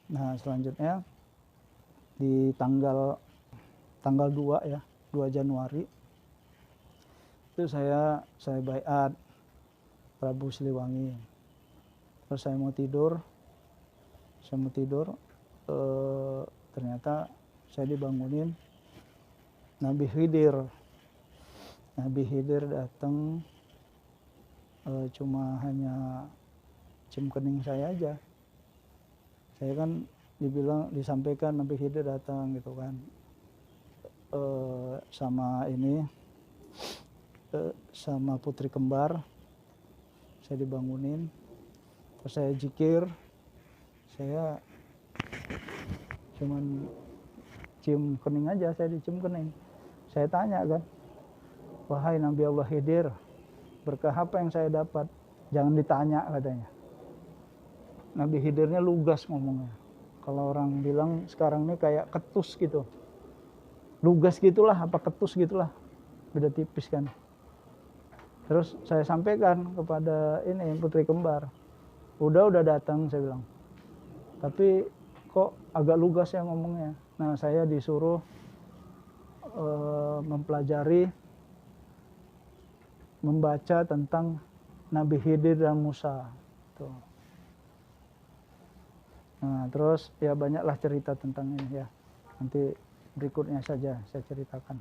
Nah, selanjutnya di tanggal 2 ya, 2 Januari itu saya baiat Prabu Siliwangi. Terus saya mau tidur, ternyata saya dibangunin Nabi Khidir. Nabi Khidir datang, cuma hanya cium kening saya aja. Saya kan disampaikan Nabi Khidir datang gitu kan, sama putri kembar. Saya dibangunin, terus saya zikir, saya cuman cium kening aja, saya dicium kening. Saya tanya kan, wahai Nabi Allah Khidir, berkah apa yang saya dapat? Jangan ditanya katanya. Nabi Khidirnya lugas ngomongnya. Kalau orang bilang sekarang ini kayak ketus gitu. Lugas gitulah, apa ketus gitulah. Beda tipis kan. Terus saya sampaikan kepada ini putri kembar. Udah datang, saya bilang. Tapi kok agak lugas ya ngomongnya. Nah, saya disuruh mempelajari, membaca tentang Nabi Khidir dan Musa. Tuh. Nah, terus ya banyaklah cerita tentang ini ya. Nanti berikutnya saja saya ceritakan.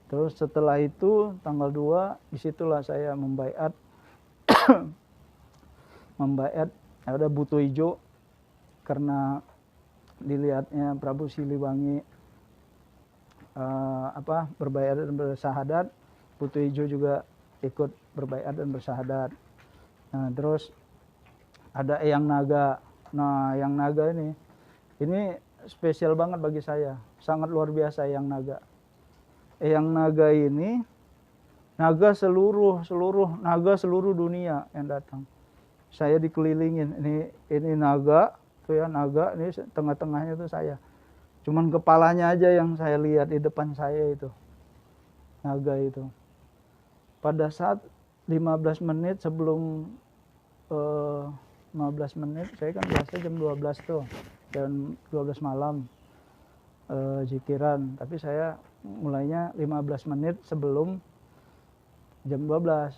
Terus setelah itu tanggal 2 disitulah saya membaiat ada butuh hijau karena dilihatnya Prabu Siliwangi berbaiat dan bersyahadat. Butuh hijau juga ikut berbaiat dan bersyahadat. Nah, terus ada Eyang Naga. Nah, Eyang Naga ini spesial banget bagi saya, sangat luar biasa Eyang Naga. Eyang Naga ini naga seluruh dunia yang datang. Saya dikelilingin, ini naga, tuh ya naga, ini tengah-tengahnya tuh saya. Cuman kepalanya aja yang saya lihat di depan saya itu. Naga itu. Pada saat 15 menit sebelum 15 menit, saya kan biasa jam 12 tuh, jam 12 malam zikiran, tapi saya mulainya 15 menit sebelum jam 12.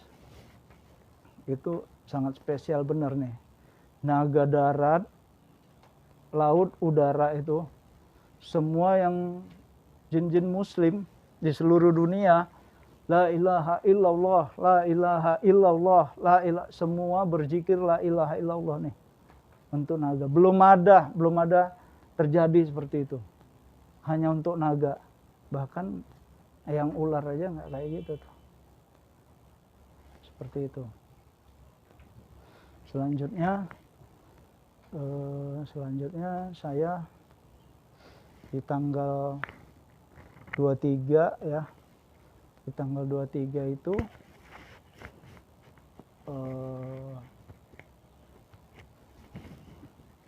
Itu sangat spesial benar nih. Naga darat, laut, udara itu semua yang jin-jin muslim di seluruh dunia, la ilaha illallah, la ilaha illallah, semua berzikir la ilaha illallah nih untuk naga. Belum ada terjadi seperti itu. Hanya untuk naga. Bahkan yang ular aja nggak kayak gitu tuh. Seperti itu. Selanjutnya saya di tanggal 23 ya. Di tanggal 23 itu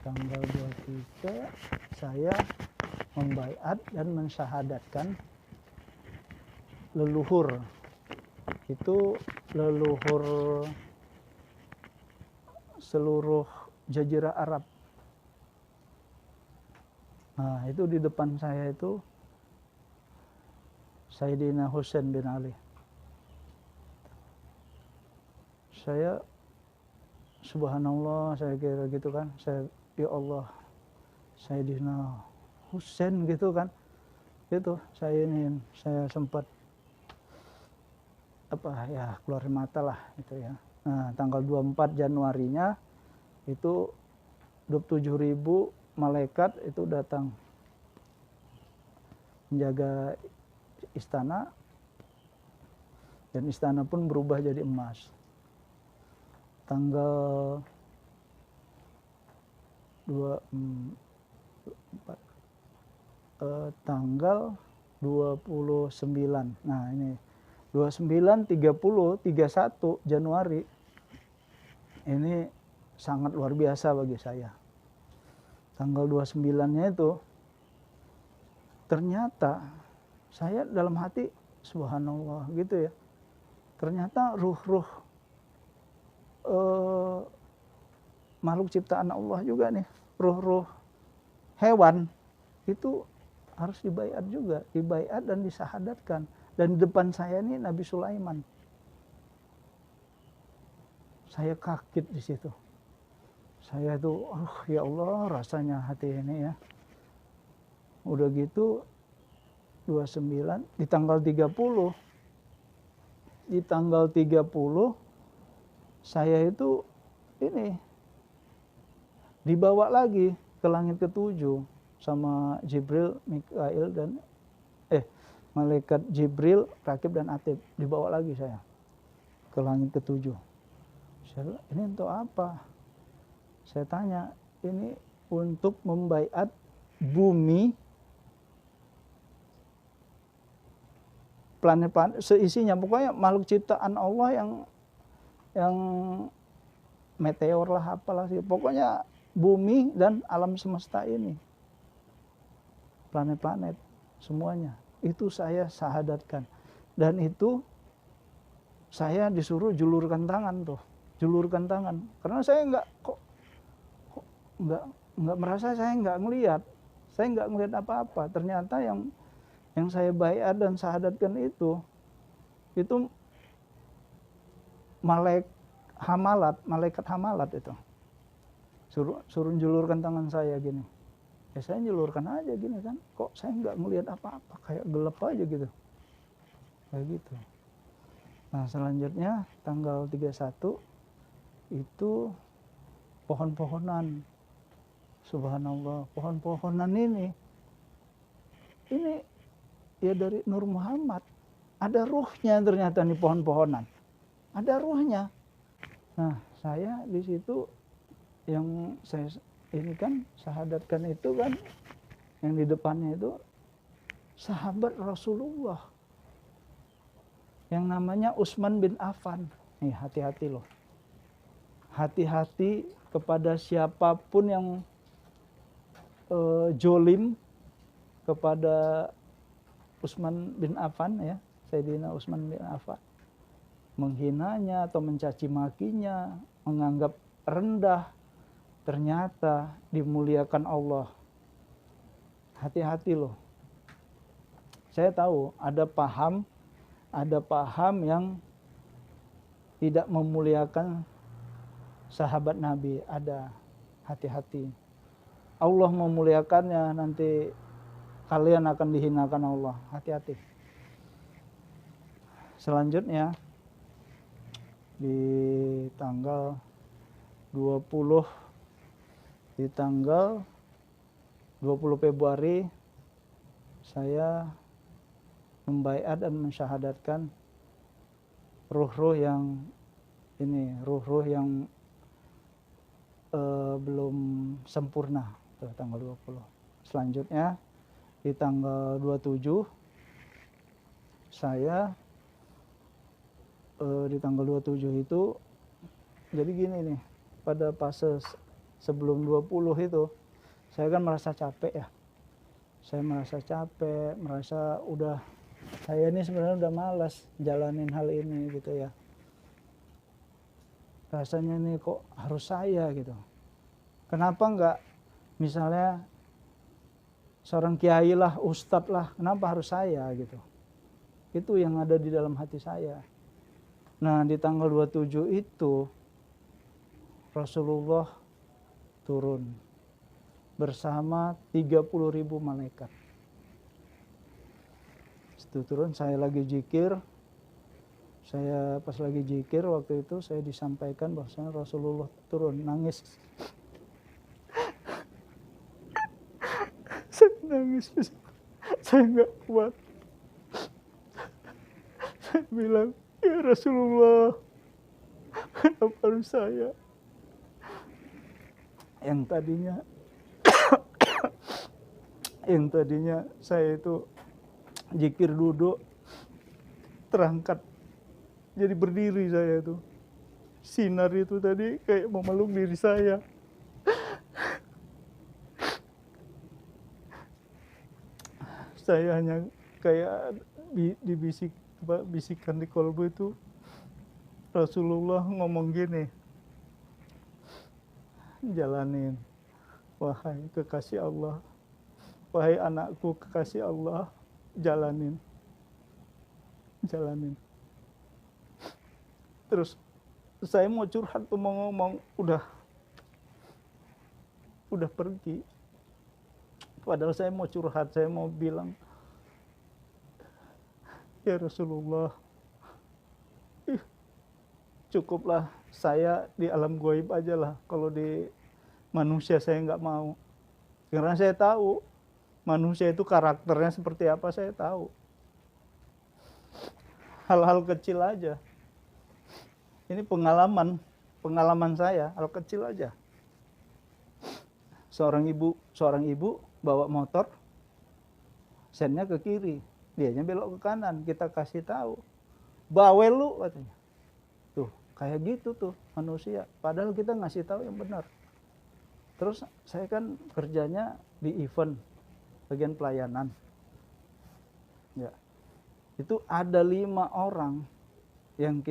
tanggal 23 saya membaiat dan mensyahadatkan leluhur. Itu leluhur seluruh jazirah Arab. Nah, itu di depan saya itu Sayyidina Husain bin Ali. Saya subhanallah, saya kira gitu kan, ya Allah, Sayyidina Husain gitu kan. Itu saya sempat keluar mata lah itu ya. Nah, tanggal 24 Januarinya itu 27.000 malaikat itu datang menjaga istana, dan istana pun berubah jadi emas. Tanggal 29. Nah, ini 29, 30, 31 Januari ini sangat luar biasa bagi saya. Tanggal 29-nya itu ternyata saya dalam hati subhanallah gitu ya. Ternyata ruh-ruh makhluk ciptaan Allah juga nih, ruh-ruh hewan itu harus dibaiat juga, dibaiat dan disahadatkan. Dan di depan saya ini Nabi Sulaiman. Saya kaget di situ. Saya tuh, ya Allah, rasanya hati ini ya. Udah gitu 29 di tanggal 30. Di tanggal 30 saya itu ini dibawa lagi ke langit ketujuh sama Jibril, Mikail dan malaikat Jibril, Rakib dan Atib. Dibawa lagi saya ke langit ketujuh. Saya bilang, ini untuk apa? Saya tanya, ini untuk membaiat bumi, planet-planet seisinya, pokoknya makhluk ciptaan Allah yang meteor lah apalah sih, pokoknya bumi dan alam semesta ini, planet-planet semuanya itu saya sahadatkan. Dan itu saya disuruh julurkan tangan tuh, julurkan tangan, karena saya nggak merasa, saya nggak ngelihat apa-apa. Ternyata yang saya baiat dan sahadatkan itu malaikat hamalat itu suruh julurkan tangan saya gini. Ya saya julurkan aja gini kan, kok saya nggak ngelihat apa-apa, kayak gelap aja gitu, kayak gitu. Nah selanjutnya tanggal 31 itu pohon-pohonan, subhanallah, pohon-pohonan ini ya dari Nur Muhammad, ada ruhnya ternyata nih pohon-pohonan, ada ruhnya. Nah saya di situ yang saya ini kan sahadatkan itu kan, yang di depannya itu sahabat Rasulullah yang namanya Utsman bin Affan. Nih hati-hati loh, hati-hati kepada siapapun yang jolim kepada Utsman bin Affan ya, Sayyidina Utsman bin Affan, menghinanya atau mencaci makinya, menganggap rendah, ternyata dimuliakan Allah. Hati-hati loh. Saya tahu ada paham yang tidak memuliakan sahabat Nabi, ada. Hati-hati. Allah memuliakannya, nanti kalian akan dihinakan Allah. Hati-hati. Selanjutnya di tanggal 20 Februari saya membaiat dan mensyahadatkan ruh-ruh yang ini, ruh-ruh yang belum sempurna, tuh, tanggal 20. Selanjutnya di tanggal 27 saya di tanggal 27 itu jadi gini nih, pada fase sebelum 20 itu saya kan merasa capek ya. Saya merasa capek, merasa saya ini sebenarnya udah malas jalanin hal ini gitu ya. Rasanya nih kok harus saya gitu. Kenapa enggak misalnya seorang kiai lah, ustadz lah, kenapa harus saya gitu. Itu yang ada di dalam hati saya. Nah di tanggal 27 itu Rasulullah turun bersama 30.000 malaikat. Itu turun, saya lagi zikir. Saya pas lagi zikir waktu itu saya disampaikan bahwasanya Rasulullah turun, nangis. Saya nangis, saya nggak kuat. Saya bilang, ya Rasulullah, kenapa harus saya? Yang tadinya saya itu zikir duduk, terangkat jadi berdiri saya itu. Sinar itu tadi kayak memeluk diri saya. Saya hanya kayak bisikan di kolbu itu Rasulullah ngomong gini, jalanin. Wahai kekasih Allah, wahai anakku kekasih Allah, jalanin. Terus saya mau curhat tuh, mau ngomong, udah pergi. Padahal saya mau curhat, saya mau bilang, ya Rasulullah, cukuplah saya di alam gaib aja lah. Kalau di manusia saya nggak mau. Karena saya tahu manusia itu karakternya seperti apa, saya tahu. Hal-hal kecil aja. Ini pengalaman saya, hal kecil aja. Seorang ibu bawa motor, sennya ke kiri, dianya belok ke kanan, kita kasih tahu, bawel lu katanya. Tuh, kayak gitu tuh manusia. Padahal kita ngasih tahu yang benar. Terus saya kan kerjanya di event, bagian pelayanan. Ya. Itu ada 5 orang yang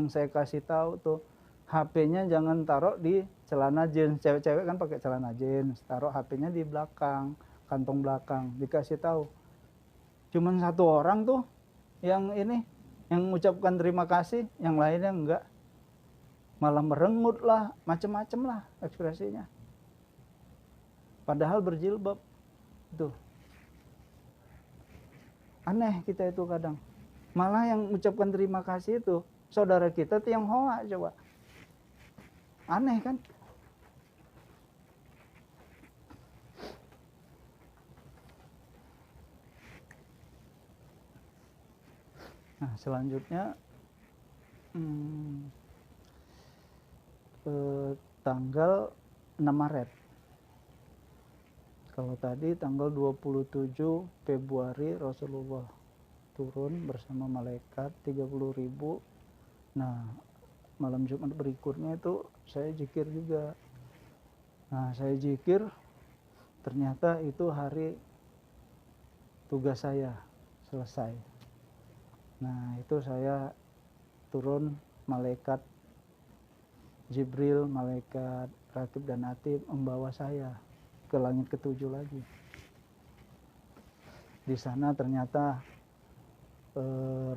saya kasih tahu tuh, HP-nya jangan taruh di celana jeans. Cewek-cewek kan pakai celana jeans, taruh HP-nya di belakang, kantong belakang. Dikasih tahu. Cuman 1 orang tuh yang mengucapkan terima kasih, yang lainnya enggak. Malah merengut lah, macem-macem lah ekspresinya. Padahal berjilbab. Tuh. Aneh kita itu kadang. Malah yang mengucapkan terima kasih itu saudara kita Tionghoa coba. Aneh kan? Nah, selanjutnya tanggal 6 Maret. Kalau tadi tanggal 27 Februari Rasulullah turun bersama malaikat 30.000. Nah, malam Jumat berikutnya itu saya zikir juga. Nah, saya zikir, ternyata itu hari tugas saya selesai. Nah, itu saya turun, malaikat Jibril, malaikat Rakib dan Atid membawa saya ke langit ke-7 lagi. Di sana ternyata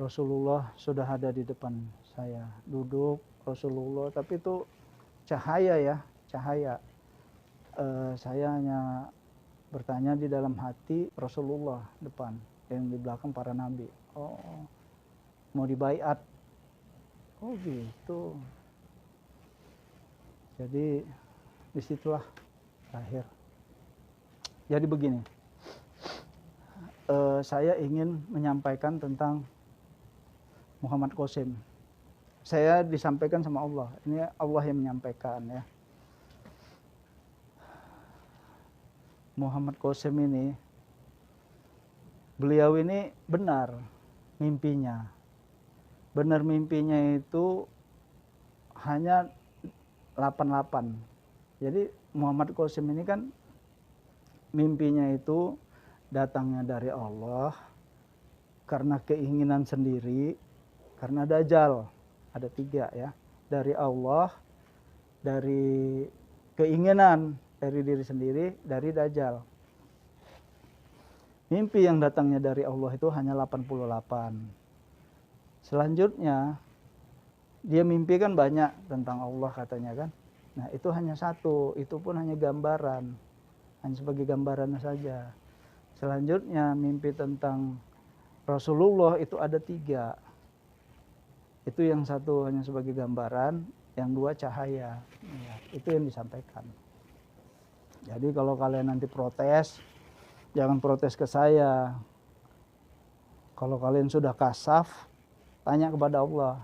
Rasulullah sudah ada di depan saya, duduk Rasulullah, tapi itu cahaya ya, cahaya. Saya hanya bertanya di dalam hati, Rasulullah depan, yang di belakang para nabi. Oh, mau dibaiat. Oh gitu. Jadi disitulah akhir. Jadi begini, saya ingin menyampaikan tentang Muhammad Qasim. Saya disampaikan sama Allah. Ini Allah yang menyampaikan ya. Muhammad Qasim ini, beliau ini benar mimpinya. Benar mimpinya itu hanya 88. Jadi Muhammad Qasim ini kan mimpinya itu datangnya dari Allah karena keinginan sendiri, karena dajjal. Ada 3 ya. Dari Allah, dari keinginan, dari diri sendiri, dari dajjal. Mimpi yang datangnya dari Allah itu hanya 88. Selanjutnya dia mimpi kan banyak tentang Allah katanya kan. Nah, itu hanya 1, itu pun hanya gambaran. Hanya sebagai gambaran saja. Selanjutnya mimpi tentang Rasulullah itu ada 3. Itu yang 1 hanya sebagai gambaran, yang 2 cahaya. Ya, itu yang disampaikan. Jadi kalau kalian nanti protes, jangan protes ke saya. Kalau kalian sudah kasaf, tanya kepada Allah.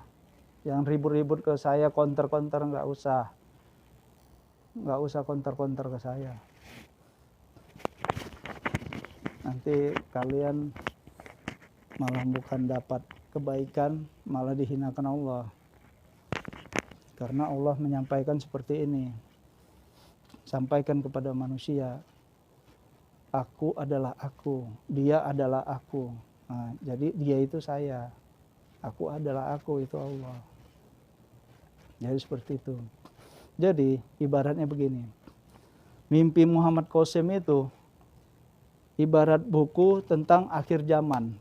Jangan ribut-ribut ke saya, counter-counter, nggak usah. Nggak usah counter-counter ke saya. Nanti kalian malah bukan dapat kebaikan, malah dihinakan Allah. Karena Allah menyampaikan seperti ini. Sampaikan kepada manusia, aku adalah aku, dia adalah aku. Nah, jadi dia itu saya, aku adalah aku, itu Allah. Jadi seperti itu. Jadi ibaratnya begini, mimpi Muhammad Qasim itu ibarat buku tentang akhir zaman.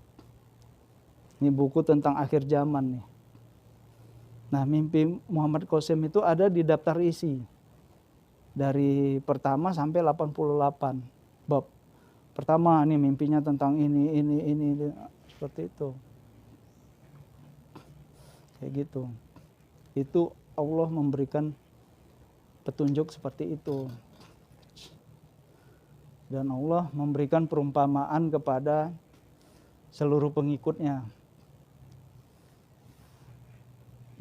Ini buku tentang akhir zaman nih. Nah, mimpi Muhammad Qasim itu ada di daftar isi. Dari pertama sampai 88 bab. Pertama nih mimpinya tentang ini, seperti itu. Kayak gitu. Itu Allah memberikan petunjuk seperti itu. Dan Allah memberikan perumpamaan kepada seluruh pengikutnya.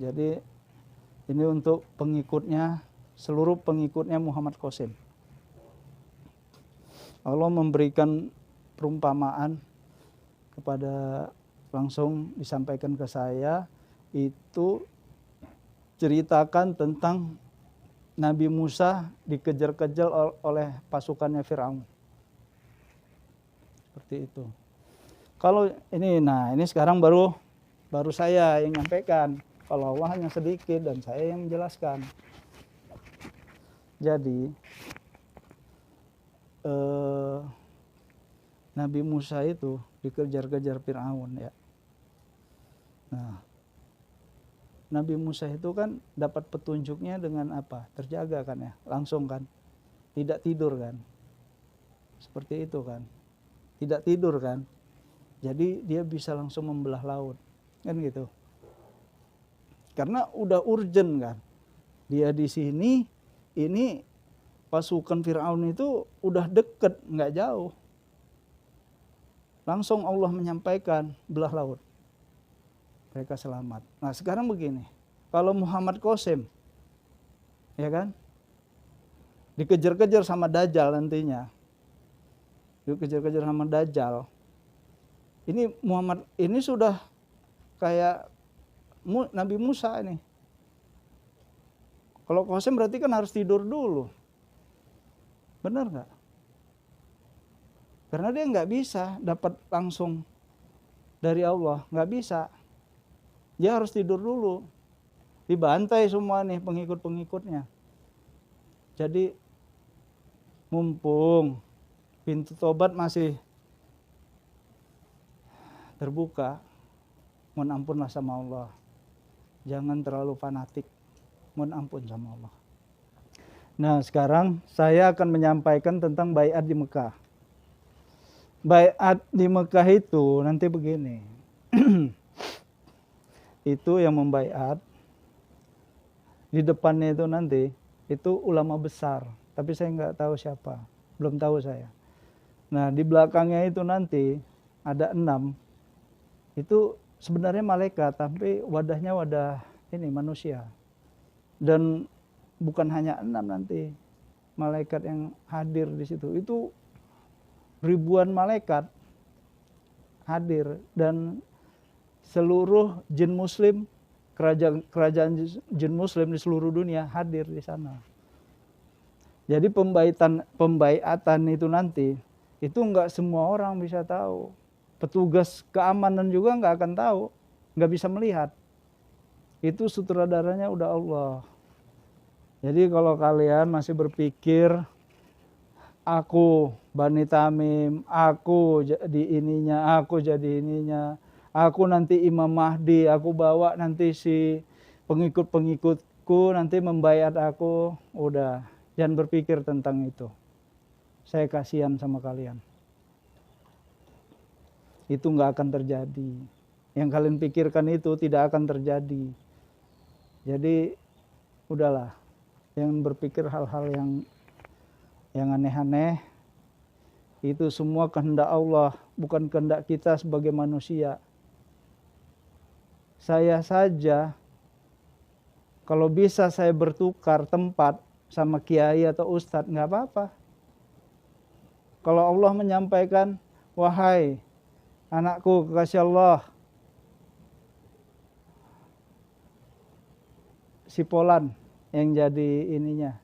Jadi ini untuk pengikutnya, seluruh pengikutnya Muhammad Qasim. Allah memberikan perumpamaan kepada, langsung disampaikan ke saya, itu ceritakan tentang Nabi Musa dikejar-kejar oleh pasukannya Firaun. Seperti itu. Kalau ini, nah ini sekarang baru saya yang nyampaikan. Kalau Allah hanya sedikit dan saya yang menjelaskan. Jadi Nabi Musa itu dikejar-kejar Firaun ya. Nah, Nabi Musa itu kan dapat petunjuknya dengan apa? Terjaga kan ya, langsung kan. Tidak tidur kan. Seperti itu kan. Tidak tidur kan. Jadi dia bisa langsung membelah laut. Kan gitu. Karena udah urgent kan. Dia di sini, ini pasukan Firaun itu udah deket, nggak jauh. Langsung Allah menyampaikan belah laut. Mereka selamat. Nah sekarang begini, kalau Muhammad Qasim, ya kan, dikejar-kejar sama Dajjal nantinya, dikejar-kejar sama Dajjal, ini Muhammad ini sudah kayak Nabi Musa ini. Kalau Qasim berarti kan harus tidur dulu, benar nggak? Karena dia nggak bisa dapat langsung dari Allah, nggak bisa. Dia harus tidur dulu. Dibantai semua nih pengikut-pengikutnya. Jadi mumpung pintu tobat masih terbuka, mohon ampunlah sama Allah. Jangan terlalu fanatik, mohon ampun sama Allah. Nah sekarang saya akan menyampaikan tentang baiat di Mekah. Baiat di Mekah itu nanti begini. Itu yang membaiat di depannya itu nanti itu ulama besar, tapi saya nggak tahu siapa, belum tahu saya. Nah di belakangnya itu nanti ada 6, itu sebenarnya malaikat, tapi wadahnya wadah ini manusia. Dan bukan hanya 6 nanti malaikat yang hadir di situ, itu ribuan malaikat hadir, dan seluruh jin muslim, kerajaan jin muslim di seluruh dunia hadir di sana. Jadi pembaiatan itu nanti, itu enggak semua orang bisa tahu. Petugas keamanan juga enggak akan tahu, enggak bisa melihat. Itu sutradaranya udah Allah. Jadi kalau kalian masih berpikir, aku Bani Tamim, aku jadi ininya, aku jadi ininya, aku nanti Imam Mahdi, aku bawa nanti si pengikut-pengikutku nanti membaiat aku. Udah, jangan berpikir tentang itu. Saya kasihan sama kalian. Itu nggak akan terjadi. Yang kalian pikirkan itu tidak akan terjadi. Jadi udahlah, yang berpikir hal-hal yang aneh-aneh, itu semua kehendak Allah, bukan kehendak kita sebagai manusia. Saya saja, kalau bisa saya bertukar tempat sama kiai atau ustadz, nggak apa-apa. Kalau Allah menyampaikan, wahai anakku kekasih Allah, si Polan yang jadi ininya,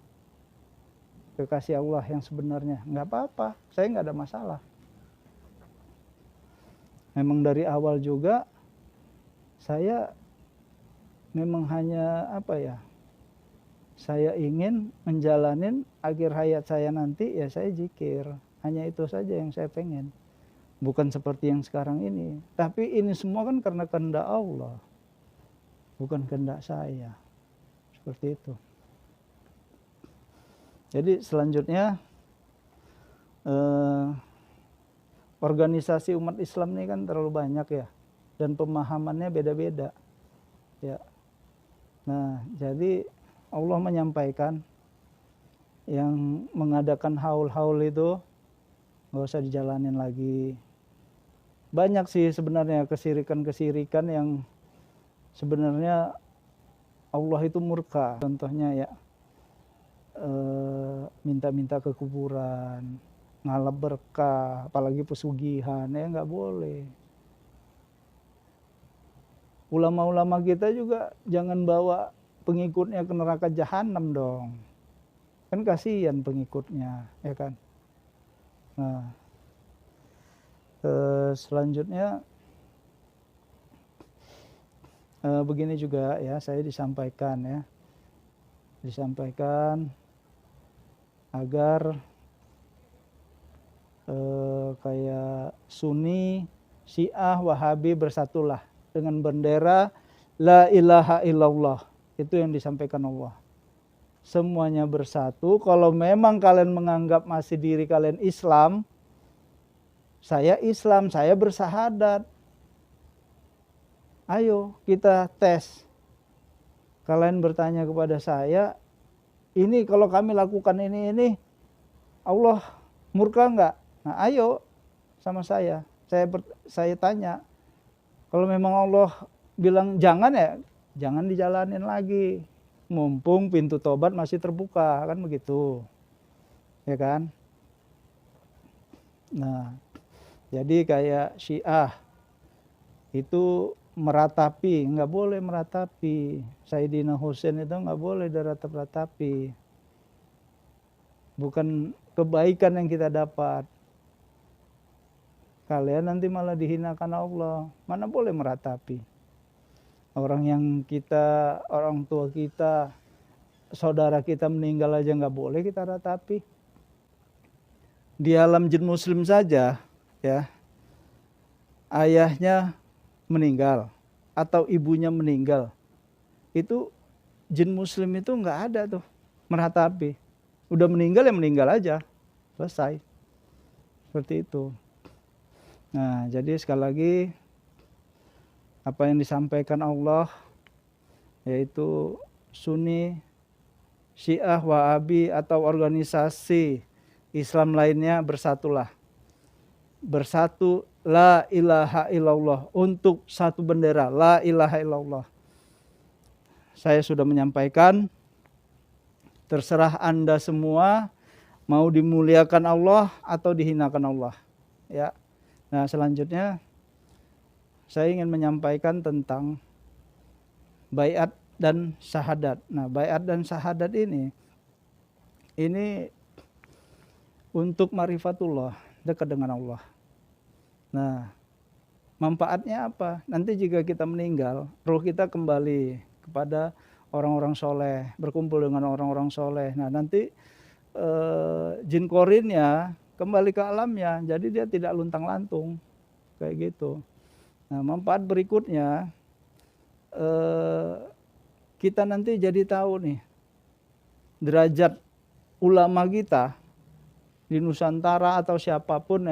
kekasih Allah yang sebenarnya, nggak apa-apa, saya nggak ada masalah. Memang dari awal juga saya memang hanya apa ya, Saya ingin menjalanin akhir hayat saya nanti, ya saya zikir. Hanya itu saja yang saya pengen. Bukan seperti yang sekarang ini. Tapi ini semua kan karena kehendak Allah. Bukan kehendak saya. Seperti itu. Jadi selanjutnya organisasi umat Islam ini kan terlalu banyak ya, dan pemahamannya beda-beda ya. Nah, jadi Allah menyampaikan yang mengadakan haul-haul itu nggak usah dijalanin lagi. Banyak sih sebenarnya kesirikan-kesirikan yang sebenarnya Allah itu murka. Contohnya ya, minta-minta ke kuburan, ngalap berkah, apalagi pesugihan, ya nggak boleh. Ulama-ulama kita juga jangan bawa pengikutnya ke neraka jahanam dong. Kan kasihan pengikutnya, ya kan. Nah, selanjutnya begini juga ya, saya disampaikan agar kayak Sunni, Syiah, Wahabi bersatulah dengan bendera La ilaha illallah. Itu yang disampaikan Allah. Semuanya bersatu. Kalau memang kalian menganggap masih diri kalian Islam, saya bersahadat. Ayo kita tes. Kalian bertanya kepada saya, ini kalau kami lakukan ini, Allah murka enggak? Nah ayo sama saya tanya. Kalau memang Allah bilang jangan, ya jangan dijalanin lagi. Mumpung pintu tobat masih terbuka, kan begitu. Ya kan? Nah, jadi kayak Syiah itu meratapi, nggak boleh meratapi. Sayyidina Husain itu nggak boleh diratap-ratapi. Bukan kebaikan yang kita dapat. Kalian nanti malah dihinakan Allah. Mana boleh meratapi. Orang tua kita, saudara kita meninggal aja nggak boleh kita ratapi. Di alam jin muslim saja, ya, ayahnya meninggal atau ibunya meninggal, itu jin muslim itu nggak ada tuh meratapi. Udah meninggal ya meninggal aja, selesai. Seperti itu. Nah, jadi sekali lagi apa yang disampaikan Allah, yaitu Sunni, Syiah, Wahabi atau organisasi Islam lainnya bersatulah. Bersatu La ilaha illallah, untuk satu bendera La ilaha illallah. Saya sudah menyampaikan, terserah Anda semua mau dimuliakan Allah atau dihinakan Allah. Ya. Nah, selanjutnya saya ingin menyampaikan tentang baiat dan syahadat. Nah, baiat dan syahadat ini untuk ma'rifatullah, dekat dengan Allah. Nah, manfaatnya apa? Nanti jika kita meninggal, ruh kita kembali kepada orang-orang soleh, berkumpul dengan orang-orang soleh. Nah, nanti jin korinnya kembali ke alamnya, jadi dia tidak luntang-lantung, kayak gitu. Nah, manfaat berikutnya, kita nanti jadi tahu nih, derajat ulama kita di Nusantara atau siapapun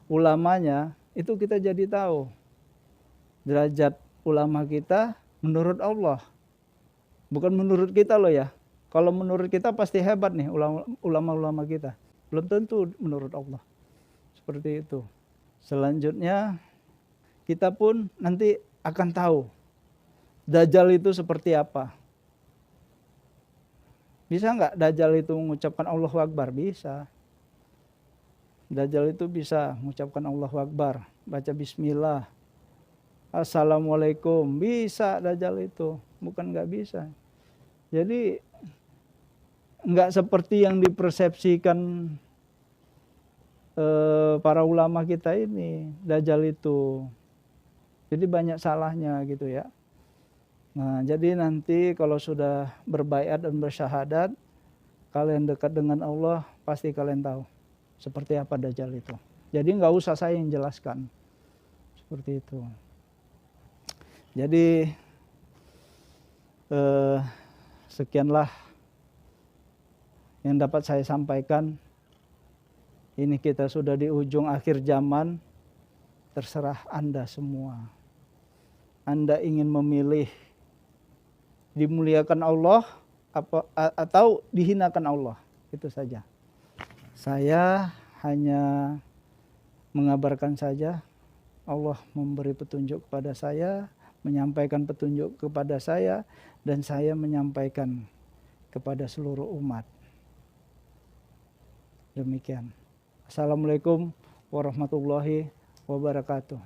ulamanya, itu kita jadi tahu derajat ulama kita menurut Allah, bukan menurut kita loh ya. Kalau menurut kita pasti hebat nih ulama-ulama kita, belum tentu menurut Allah. Seperti itu. Selanjutnya kita pun nanti akan tahu Dajjal itu seperti apa. Bisa nggak Dajjal itu mengucapkan Allahu Akbar? Bisa. Dajjal itu bisa mengucapkan Allahu Akbar, baca Bismillah, Assalamualaikum, bisa Dajjal itu, bukan nggak bisa. Jadi nggak seperti yang dipersepsikan para ulama kita ini, Dajjal itu. Jadi banyak salahnya gitu ya. Nah, jadi nanti kalau sudah berbaiat dan bersyahadat, kalian dekat dengan Allah, pasti kalian tahu seperti apa Dajjal itu. Jadi nggak usah saya yang jelaskan. Seperti itu. Jadi sekianlah yang dapat saya sampaikan. Ini kita sudah di ujung akhir zaman. Terserah Anda semua. Anda ingin memilih dimuliakan Allah atau dihinakan Allah. Itu saja. Saya hanya mengabarkan saja. Allah memberi petunjuk kepada saya, menyampaikan petunjuk kepada saya, dan saya menyampaikan kepada seluruh umat. Demikian. Assalamualaikum warahmatullahi wabarakatuh.